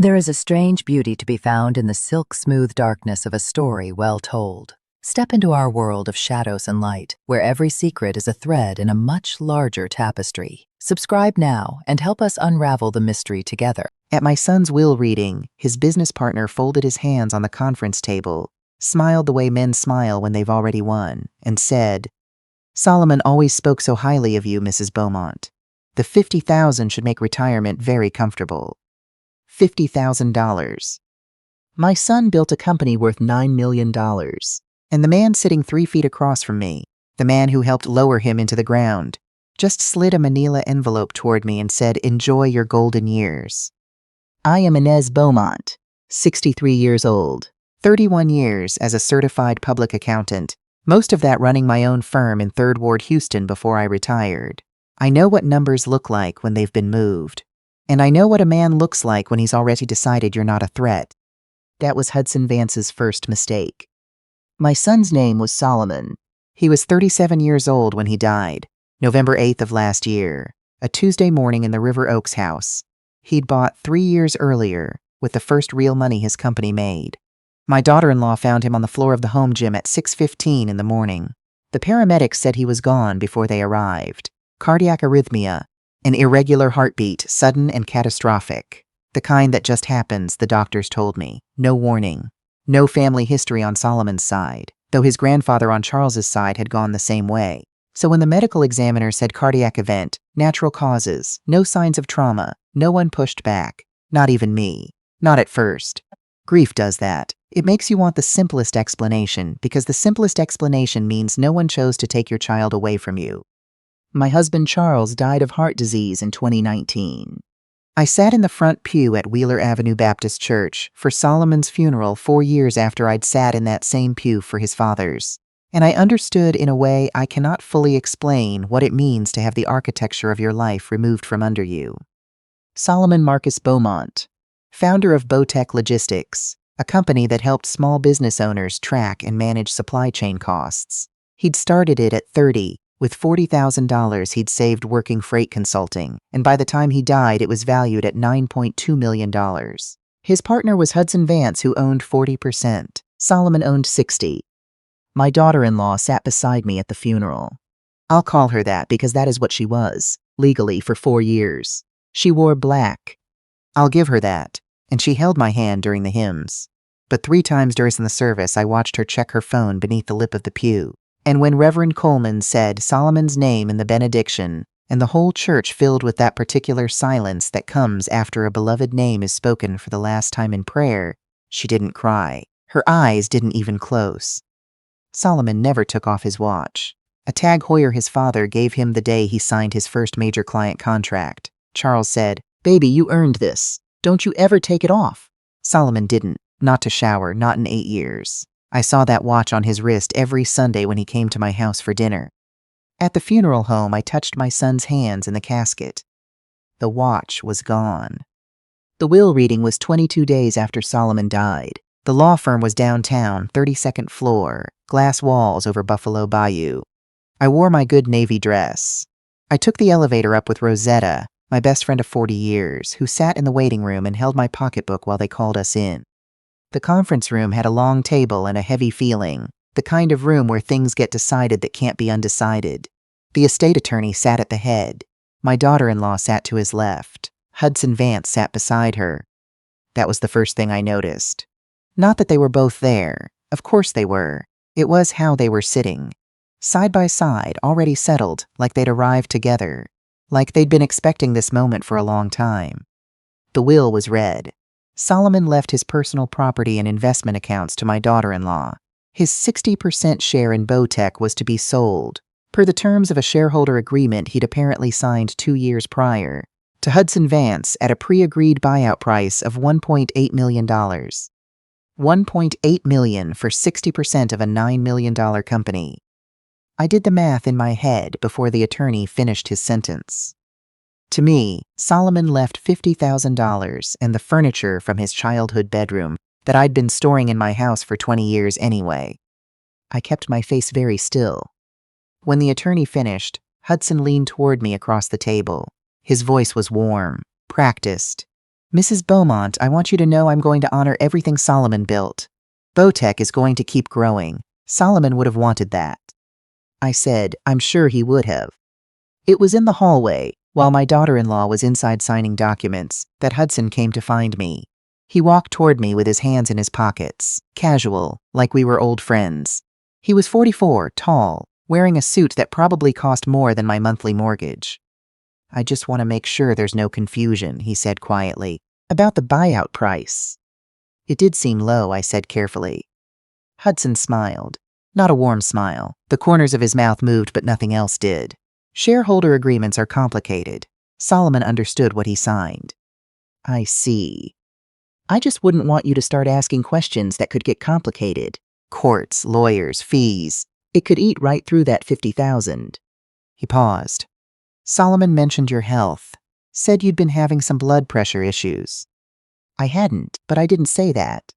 There is a strange beauty to be found in the silk-smooth darkness of a story well told. Step into our world of shadows and light, where every secret is a thread in a much larger tapestry. Subscribe now and help us unravel the mystery together. At my son's will reading, his business partner folded his hands on the conference table, smiled the way men smile when they've already won, and said, "Solomon always spoke so highly of you, Mrs. Beaumont. The $50,000 should make retirement very comfortable." $50,000. My son built a company worth $9 million. And the man sitting 3 feet across from me, the man who helped lower him into the ground, just slid a manila envelope toward me and said, "Enjoy your golden years." I am Inez Beaumont, 63 years old, 31 years as a certified public accountant, most of that running my own firm in 3rd Ward, Houston before I retired. I know what numbers look like when they've been moved. And I know what a man looks like when he's already decided you're not a threat. That was Hudson Vance's first mistake. My son's name was Solomon. He was 37 years old when he died, November 8th of last year, a Tuesday morning in the River Oaks house. He'd bought 3 years earlier with the first real money his company made. My daughter-in-law found him on the floor of the home gym at 6:15 in the morning. The paramedics said he was gone before they arrived. Cardiac arrhythmia, an irregular heartbeat, sudden and catastrophic. The kind that just happens, the doctors told me. No warning. No family history on Solomon's side, though his grandfather on Charles's side had gone the same way. So when the medical examiner said cardiac event, natural causes, no signs of trauma, no one pushed back. Not even me. Not at first. Grief does that. It makes you want the simplest explanation, because the simplest explanation means no one chose to take your child away from you. My husband Charles died of heart disease in 2019. I sat in the front pew at Wheeler Avenue Baptist Church for Solomon's funeral 4 years after I'd sat in that same pew for his father's. And I understood in a way I cannot fully explain what it means to have the architecture of your life removed from under you. Solomon Marcus Beaumont, founder of Bowtech Logistics, a company that helped small business owners track and manage supply chain costs. He'd started it at 30. With $40,000 he'd saved working freight consulting, and by the time he died it was valued at $9.2 million. His partner was Hudson Vance, who owned 40%. Solomon owned 60%. My daughter-in-law sat beside me at the funeral. I'll call her that because that is what she was, legally, for 4 years. She wore black. I'll give her that, and she held my hand during the hymns. But 3 times during the service I watched her check her phone beneath the lip of the pew. And when Reverend Coleman said Solomon's name in the benediction, and the whole church filled with that particular silence that comes after a beloved name is spoken for the last time in prayer, she didn't cry. Her eyes didn't even close. Solomon never took off his watch. A Tag Heuer his father gave him the day he signed his first major client contract. Charles said, "Baby, you earned this. Don't you ever take it off." Solomon didn't. Not to shower, not in 8 years. I saw that watch on his wrist every Sunday when he came to my house for dinner. At the funeral home, I touched my son's hands in the casket. The watch was gone. The will reading was 22 days after Solomon died. The law firm was downtown, 32nd floor, glass walls over Buffalo Bayou. I wore my good navy dress. I took the elevator up with Rosetta, my best friend of 40 years, who sat in the waiting room and held my pocketbook while they called us in. The conference room had a long table and a heavy feeling, the kind of room where things get decided that can't be undecided. The estate attorney sat at the head. My daughter-in-law sat to his left. Hudson Vance sat beside her. That was the first thing I noticed. Not that they were both there. Of course they were. It was how they were sitting. Side by side, already settled, like they'd arrived together. Like they'd been expecting this moment for a long time. The will was read. Solomon left his personal property and investment accounts to my daughter-in-law. His 60% share in Bowtech was to be sold, per the terms of a shareholder agreement he'd apparently signed 2 years prior, to Hudson Vance at a pre-agreed buyout price of $1.8 million. $1.8 million for 60% of a $9 million company. I did the math in my head before the attorney finished his sentence. To me, Solomon left $50,000 and the furniture from his childhood bedroom that I'd been storing in my house for 20 years anyway. I kept my face very still. When the attorney finished, Hudson leaned toward me across the table. His voice was warm, practiced. Mrs. Beaumont, I want you to know I'm going to honor everything Solomon built. Bowtech is going to keep growing. Solomon would have wanted that. I said, I'm sure he would have. It was in the hallway, while my daughter-in-law was inside signing documents, that Hudson came to find me. He walked toward me with his hands in his pockets, casual, like we were old friends. He was 44, tall, wearing a suit that probably cost more than my monthly mortgage. I just want to make sure there's no confusion, he said quietly, about the buyout price. It did seem low, I said carefully. Hudson smiled. Not a warm smile. The corners of his mouth moved, but nothing else did. Shareholder agreements are complicated. Solomon understood what he signed. I see. I just wouldn't want you to start asking questions that could get complicated. Courts, lawyers, fees. It could eat right through that $50,000. He paused. Solomon mentioned your health. Said you'd been having some blood pressure issues. I hadn't, but I didn't say that.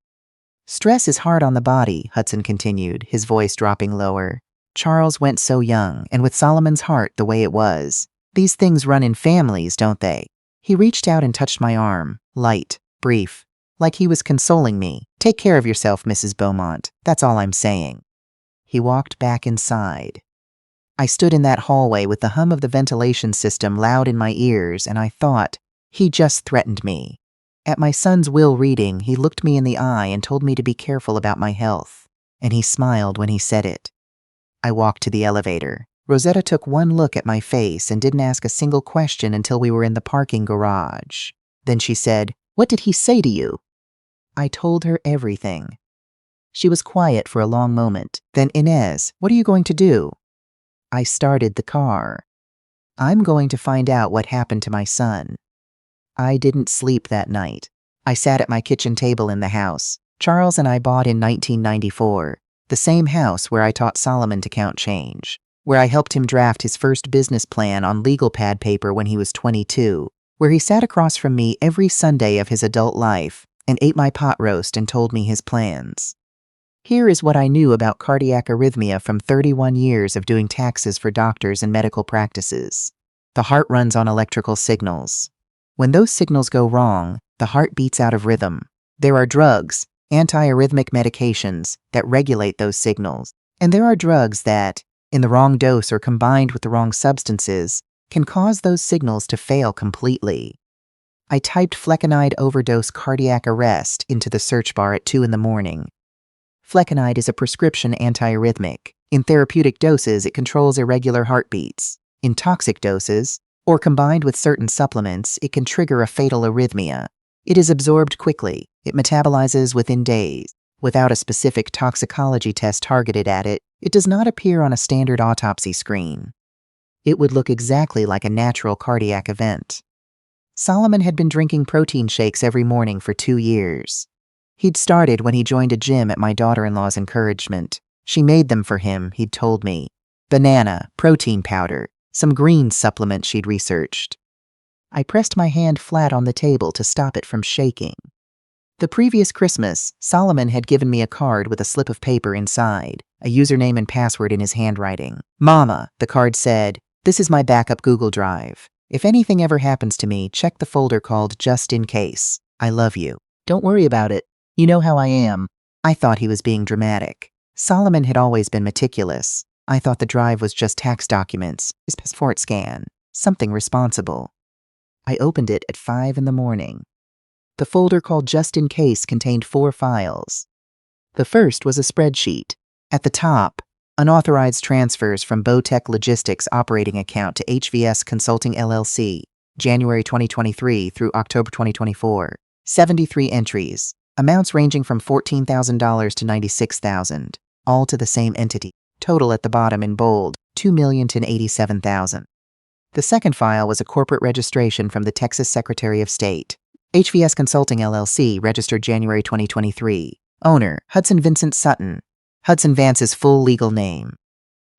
Stress is hard on the body, Hudson continued, his voice dropping lower. Charles went so young, and with Solomon's heart the way it was. These things run in families, don't they? He reached out and touched my arm, light, brief, like he was consoling me. Take care of yourself, Mrs. Beaumont. That's all I'm saying. He walked back inside. I stood in that hallway with the hum of the ventilation system loud in my ears, and I thought, he just threatened me. At my son's will reading, he looked me in the eye and told me to be careful about my health, and he smiled when he said it. I walked to the elevator. Rosetta took one look at my face and didn't ask a single question until we were in the parking garage. Then she said, "What did he say to you?" I told her everything. She was quiet for a long moment. Then, Inez, what are you going to do? I started the car. I'm going to find out what happened to my son. I didn't sleep that night. I sat at my kitchen table in the house Charles and I bought in 1994, the same house where I taught Solomon to count change, where I helped him draft his first business plan on legal pad paper when he was 22, where he sat across from me every Sunday of his adult life and ate my pot roast and told me his plans. Here is what I knew about cardiac arrhythmia from 31 years of doing taxes for doctors and medical practices. The heart runs on electrical signals. When those signals go wrong, the heart beats out of rhythm. There are drugs, antiarrhythmic medications, that regulate those signals. And there are drugs that, in the wrong dose or combined with the wrong substances, can cause those signals to fail completely. I typed flecainide overdose cardiac arrest into the search bar at 2 in the morning. Flecainide is a prescription antiarrhythmic. In therapeutic doses, it controls irregular heartbeats. In toxic doses, or combined with certain supplements, it can trigger a fatal arrhythmia. It is absorbed quickly. It metabolizes within days. Without a specific toxicology test targeted at it, it does not appear on a standard autopsy screen. It would look exactly like a natural cardiac event. Solomon had been drinking protein shakes every morning for 2 years. He'd started when he joined a gym at my daughter-in-law's encouragement. She made them for him, he'd told me. Banana, protein powder, some green supplement she'd researched. I pressed my hand flat on the table to stop it from shaking. The previous Christmas, Solomon had given me a card with a slip of paper inside, a username and password in his handwriting. Mama, the card said, this is my backup Google Drive. If anything ever happens to me, check the folder called Just In Case. I love you. Don't worry about it. You know how I am. I thought he was being dramatic. Solomon had always been meticulous. I thought the drive was just tax documents, his passport scan, something responsible. I opened it at 5 in the morning. The folder called Just In Case contained 4 files. The first was a spreadsheet. At the top, unauthorized transfers from Bowtech Logistics operating account to HVS Consulting LLC, January 2023 through October 2024. 73 entries, amounts ranging from $14,000 to $96,000, all to the same entity. Total at the bottom in bold, $2,087,000. The second file was a corporate registration from the Texas Secretary of State. HVS Consulting LLC, registered January 2023. Owner, Hudson Vincent Sutton. Hudson Vance's full legal name.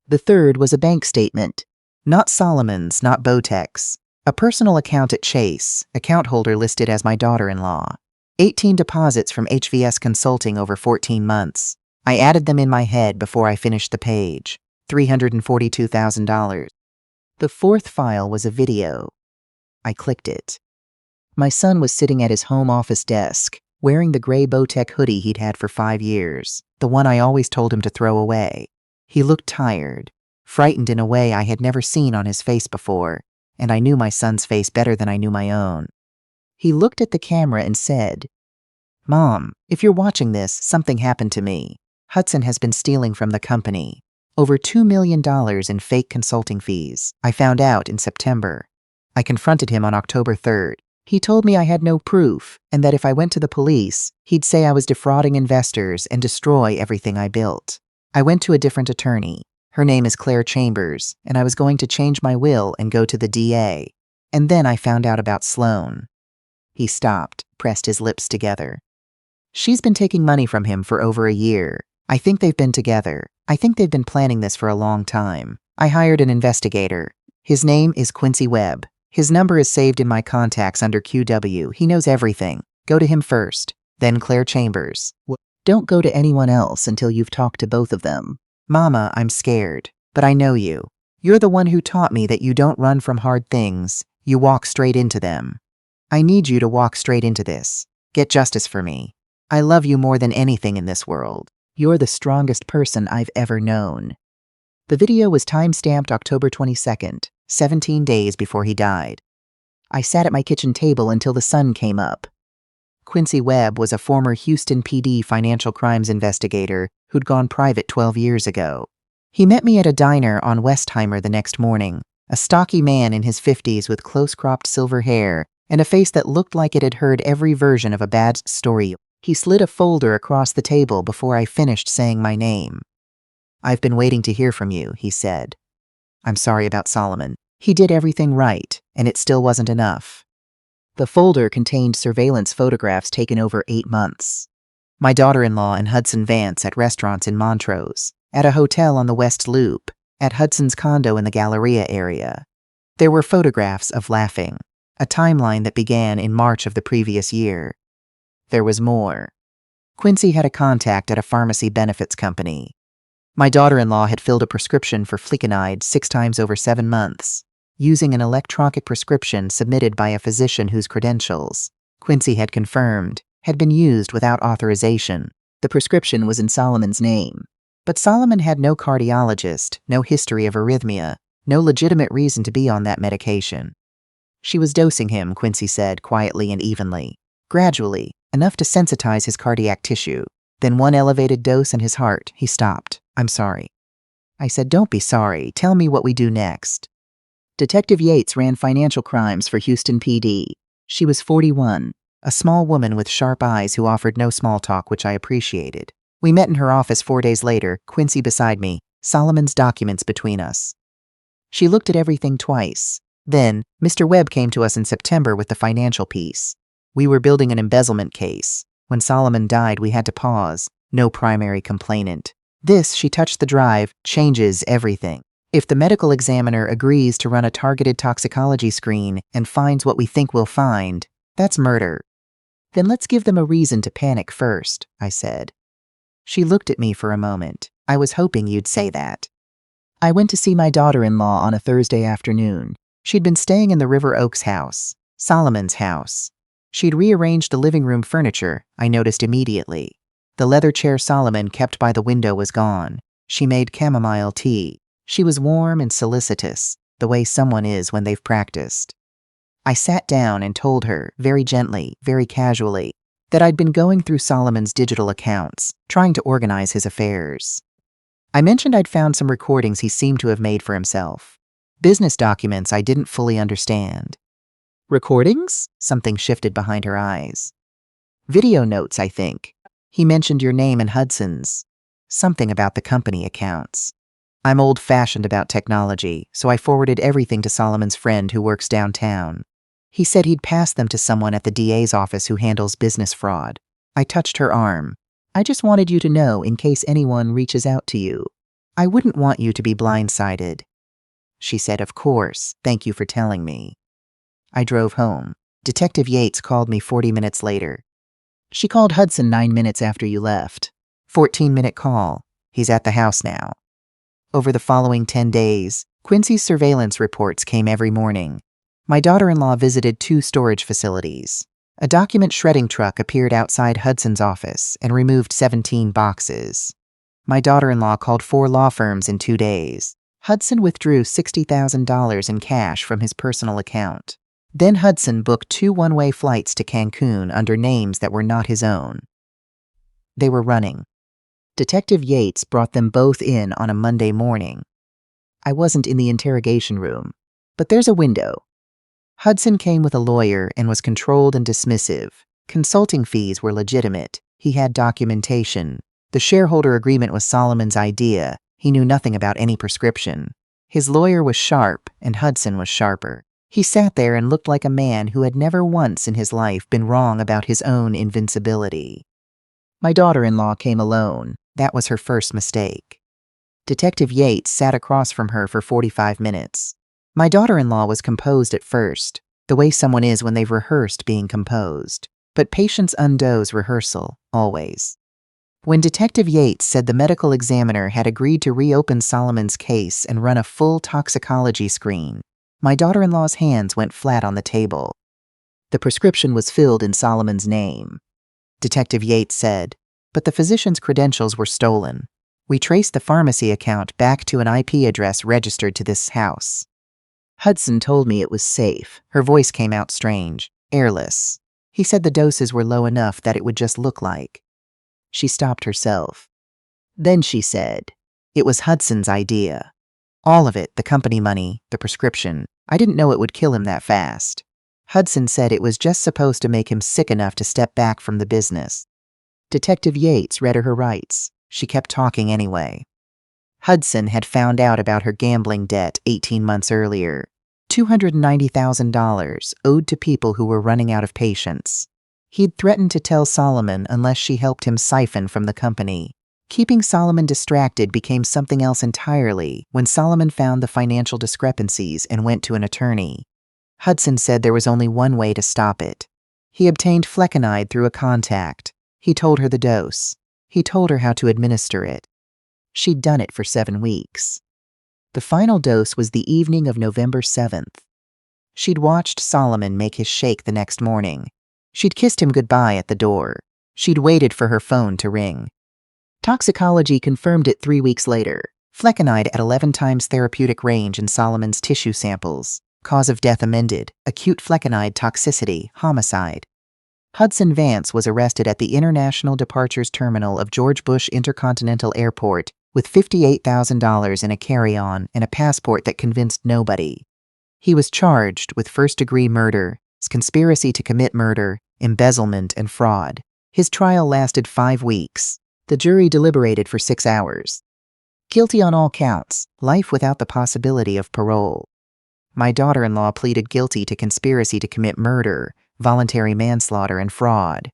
The third was a bank statement. Not Solomon's, not Bowtech's. A personal account at Chase, account holder listed as my daughter-in-law. 18 deposits from HVS Consulting over 14 months. I added them in my head before I finished the page. $342,000. The fourth file was a video. I clicked it. My son was sitting at his home office desk, wearing the gray Bowtech hoodie he'd had for 5 years, the one I always told him to throw away. He looked tired, frightened in a way I had never seen on his face before, and I knew my son's face better than I knew my own. He looked at the camera and said, "Mom, if you're watching this, something happened to me. Hudson has been stealing from the company. Over $2 million in fake consulting fees. I found out in September. I confronted him on October 3rd. He told me I had no proof, and that if I went to the police, he'd say I was defrauding investors and destroy everything I built. I went to a different attorney. Her name is Claire Chambers, and I was going to change my will and go to the DA. And then I found out about Sloan." He stopped, pressed his lips together. "She's been taking money from him for over a year. I think they've been together. I think they've been planning this for a long time. I hired an investigator. His name is Quincy Webb. His number is saved in my contacts under QW. He knows everything. Go to him first, then Claire Chambers. Don't go to anyone else until you've talked to both of them. Mama, I'm scared, but I know you. You're the one who taught me that you don't run from hard things. You walk straight into them. I need you to walk straight into this. Get justice for me. I love you more than anything in this world. You're the strongest person I've ever known." The video was time-stamped October 22nd, 17 days before he died. I sat at my kitchen table until the sun came up. Quincy Webb was a former Houston PD financial crimes investigator who'd gone private 12 years ago. He met me at a diner on Westheimer the next morning, a stocky man in his 50s with close-cropped silver hair and a face that looked like it had heard every version of a bad story. He slid a folder across the table before I finished saying my name. "I've been waiting to hear from you," he said. "I'm sorry about Solomon. He did everything right, and it still wasn't enough." The folder contained surveillance photographs taken over 8 months. My daughter-in-law and Hudson Vance at restaurants in Montrose, at a hotel on the West Loop, at Hudson's condo in the Galleria area. There were photographs of laughing, a timeline that began in March of the previous year. There was more. Quincy had a contact at a pharmacy benefits company. My daughter-in-law had filled a prescription for flecainide 6 times over 7 months, using an electronic prescription submitted by a physician whose credentials, Quincy had confirmed, had been used without authorization. The prescription was in Solomon's name. But Solomon had no cardiologist, no history of arrhythmia, no legitimate reason to be on that medication. She was dosing him, Quincy said quietly and evenly, gradually, enough to sensitize his cardiac tissue. Then one elevated dose in his heart, he stopped. "I'm sorry." I said, "Don't be sorry. Tell me what we do next." Detective Yates ran financial crimes for Houston PD. She was 41, a small woman with sharp eyes who offered no small talk, which I appreciated. We met in her office 4 days later, Quincy beside me, Solomon's documents between us. She looked at everything twice. Then, Mr. Webb came to us in September with the financial piece. We were building an embezzlement case. When Solomon died, we had to pause. No primary complainant. This, she touched the drive, changes everything. If the medical examiner agrees to run a targeted toxicology screen and finds what we think we'll find, that's murder. Then let's give them a reason to panic first, I said. She looked at me for a moment. I was hoping you'd say that. I went to see my daughter-in-law on a Thursday afternoon. She'd been staying in the River Oaks house, Solomon's house. She'd rearranged the living room furniture, I noticed immediately. The leather chair Solomon kept by the window was gone. She made chamomile tea. She was warm and solicitous, the way someone is when they've practiced. I sat down and told her, very gently, very casually, that I'd been going through Solomon's digital accounts, trying to organize his affairs. I mentioned I'd found some recordings he seemed to have made for himself. Business documents I didn't fully understand. Recordings? Something shifted behind her eyes. Video notes, I think. He mentioned your name and Hudson's. Something about the company accounts. I'm old-fashioned about technology, so I forwarded everything to Solomon's friend who works downtown. He said he'd pass them to someone at the DA's office who handles business fraud. I touched her arm. I just wanted you to know in case anyone reaches out to you. I wouldn't want you to be blindsided. She said, "Of course, thank you for telling me." I drove home. Detective Yates called me 40 minutes later. "She called Hudson 9 minutes after you left. 14-minute call. He's at the house now." Over the following 10 days, Quincy's surveillance reports came every morning. My daughter-in-law visited 2 storage facilities. A document shredding truck appeared outside Hudson's office and removed 17 boxes. My daughter-in-law called 4 law firms in 2 days. Hudson withdrew $60,000 in cash from his personal account. Then Hudson booked 2 one-way flights to Cancun under names that were not his own. They were running. Detective Yates brought them both in on a Monday morning. I wasn't in the interrogation room, but there's a window. Hudson came with a lawyer and was controlled and dismissive. Consulting fees were legitimate. He had documentation. The shareholder agreement was Solomon's idea. He knew nothing about any prescription. His lawyer was sharp, and Hudson was sharper. He sat there and looked like a man who had never once in his life been wrong about his own invincibility. My daughter-in-law came alone. That was her first mistake. Detective Yates sat across from her for 45 minutes. My daughter-in-law was composed at first, the way someone is when they've rehearsed being composed. But patience undoes rehearsal, always. When Detective Yates said the medical examiner had agreed to reopen Solomon's case and run a full toxicology screen, my daughter-in-law's hands went flat on the table. The prescription was filled in Solomon's name. Detective Yates said, but the physician's credentials were stolen. We traced the pharmacy account back to an IP address registered to this house. Hudson told me it was safe. Her voice came out strange, airless. He said the doses were low enough that it would just look like. She stopped herself. Then she said, it was Hudson's idea. All of it, the company money, the prescription. I didn't know it would kill him that fast. Hudson said it was just supposed to make him sick enough to step back from the business. Detective Yates read her rights. She kept talking anyway. Hudson had found out about her gambling debt 18 months earlier. $290,000 owed to people who were running out of patience. He'd threatened to tell Solomon unless she helped him siphon from the company. Keeping Solomon distracted became something else entirely when Solomon found the financial discrepancies and went to an attorney. Hudson said there was only one way to stop it. He obtained flecainide through a contact. He told her the dose. He told her how to administer it. She'd done it for 7 weeks. The final dose was the evening of November 7th. She'd watched Solomon make his shake the next morning. She'd kissed him goodbye at the door. She'd waited for her phone to ring. Toxicology confirmed it 3 weeks later. Flecainide at 11 times therapeutic range in Solomon's tissue samples. Cause of death amended. Acute flecainide toxicity, homicide. Hudson Vance was arrested at the International Departures Terminal of George Bush Intercontinental Airport with $58,000 in a carry-on and a passport that convinced nobody. He was charged with first-degree murder, conspiracy to commit murder, embezzlement, and fraud. His trial lasted 5 weeks. The jury deliberated for 6 hours. Guilty on all counts, life without the possibility of parole. My daughter-in-law pleaded guilty to conspiracy to commit murder, voluntary manslaughter, and fraud.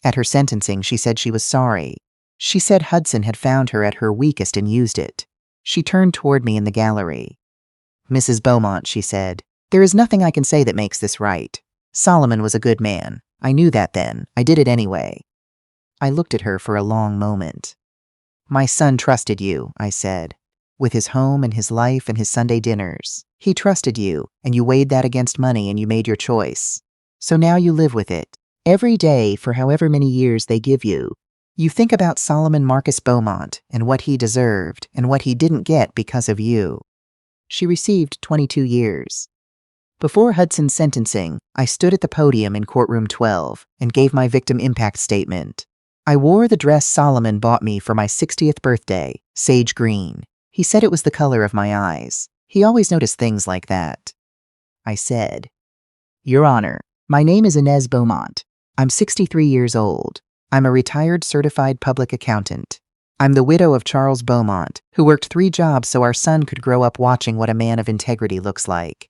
At her sentencing, she said she was sorry. She said Hudson had found her at her weakest and used it. She turned toward me in the gallery. Mrs. Beaumont, she said, there is nothing I can say that makes this right. Solomon was a good man. I knew that then. I did it anyway. I looked at her for a long moment. My son trusted you, I said. With his home and his life and his Sunday dinners. He trusted you, and you weighed that against money and you made your choice. So now you live with it. Every day for however many years they give you. You think about Solomon Marcus Beaumont and what he deserved and what he didn't get because of you. She received 22 years. Before Hudson's sentencing, I stood at the podium in courtroom 12 and gave my victim impact statement. I wore the dress Solomon bought me for my 60th birthday, sage green. He said it was the color of my eyes. He always noticed things like that. I said, Your Honor, my name is Inez Beaumont. I'm 63 years old. I'm a retired certified public accountant. I'm the widow of Charles Beaumont, who worked 3 jobs so our son could grow up watching what a man of integrity looks like.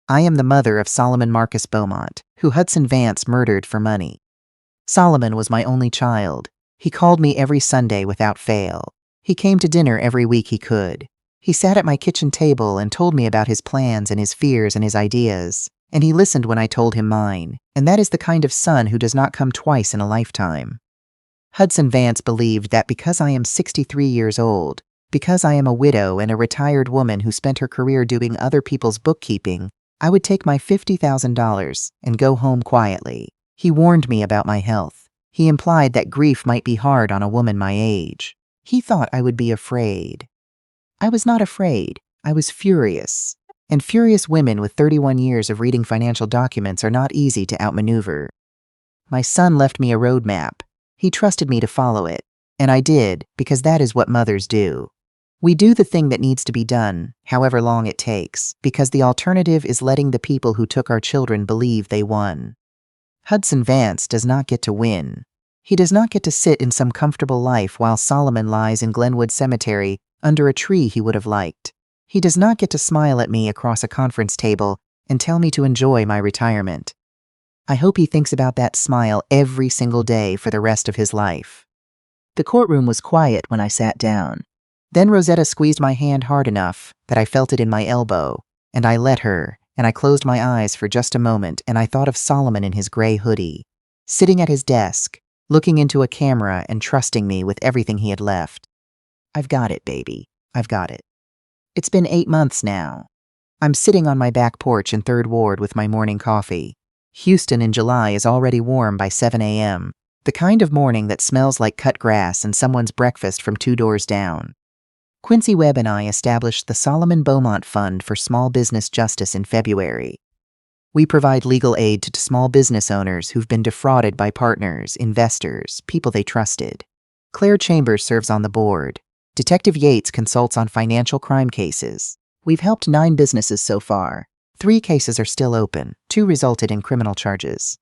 I am the mother of Solomon Marcus Beaumont, who Hudson Vance murdered for money. Solomon was my only child. He called me every Sunday without fail. He came to dinner every week he could. He sat at my kitchen table and told me about his plans and his fears and his ideas. And he listened when I told him mine, and that is the kind of son who does not come twice in a lifetime. Hudson Vance believed that because I am 63 years old, because I am a widow and a retired woman who spent her career doing other people's bookkeeping, I would take my $50,000 and go home quietly. He warned me about my health. He implied that grief might be hard on a woman my age. He thought I would be afraid. I was not afraid. I was furious. And furious women with 31 years of reading financial documents are not easy to outmaneuver. My son left me a roadmap. He trusted me to follow it. And I did, because that is what mothers do. We do the thing that needs to be done, however long it takes, because the alternative is letting the people who took our children believe they won. Hudson Vance does not get to win. He does not get to sit in some comfortable life while Solomon lies in Glenwood Cemetery under a tree he would have liked. He does not get to smile at me across a conference table and tell me to enjoy my retirement. I hope he thinks about that smile every single day for the rest of his life. The courtroom was quiet when I sat down. Then Rosetta squeezed my hand hard enough that I felt it in my elbow, and I let her, and I closed my eyes for just a moment, and I thought of Solomon in his gray hoodie, sitting at his desk, looking into a camera and trusting me with everything he had left. I've got it, baby. I've got it. It's been 8 months now. I'm sitting on my back porch in 3rd Ward with my morning coffee. Houston in July is already warm by 7 a.m., the kind of morning that smells like cut grass and someone's breakfast from 2 doors down. Quincy Webb and I established the Solomon Beaumont Fund for Small Business Justice in February. We provide legal aid to small business owners who've been defrauded by partners, investors, people they trusted. Claire Chambers serves on the board. Detective Yates consults on financial crime cases. We've helped 9 businesses so far. 3 cases are still open. 2 resulted in criminal charges.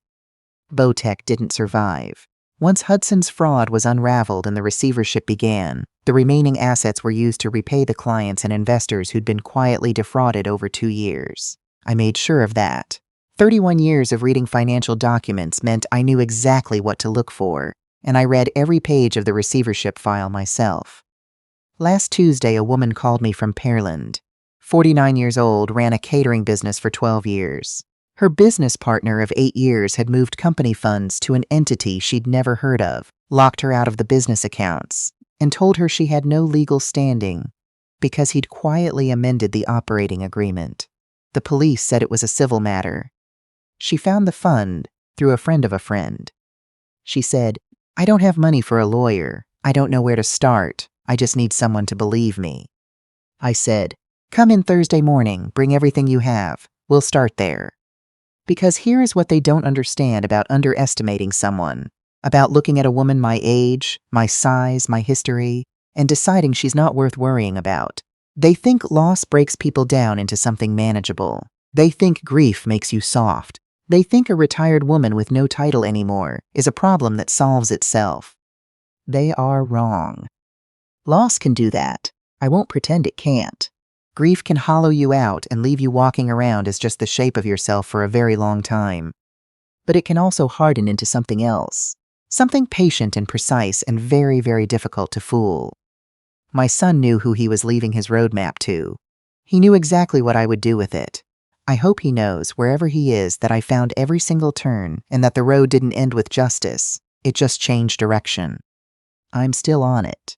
Bowtech didn't survive. Once Hudson's fraud was unraveled and the receivership began, the remaining assets were used to repay the clients and investors who'd been quietly defrauded over 2 years. I made sure of that. 31 years of reading financial documents meant I knew exactly what to look for, and I read every page of the receivership file myself. Last Tuesday, a woman called me from Pearland. 49 years old, ran a catering business for 12 years. Her business partner of 8 years had moved company funds to an entity she'd never heard of, locked her out of the business accounts, and told her she had no legal standing because he'd quietly amended the operating agreement. The police said it was a civil matter. She found the fund through a friend of a friend. She said, "I don't have money for a lawyer. I don't know where to start. I just need someone to believe me." I said, "Come in Thursday morning, bring everything you have. We'll start there." Because here is what they don't understand about underestimating someone, about looking at a woman my age, my size, my history, and deciding she's not worth worrying about. They think loss breaks people down into something manageable. They think grief makes you soft. They think a retired woman with no title anymore is a problem that solves itself. They are wrong. Loss can do that. I won't pretend it can't. Grief can hollow you out and leave you walking around as just the shape of yourself for a very long time. But it can also harden into something else. Something patient and precise and very, very difficult to fool. My son knew who he was leaving his roadmap to. He knew exactly what I would do with it. I hope he knows, wherever he is, that I found every single turn and that the road didn't end with justice. It just changed direction. I'm still on it.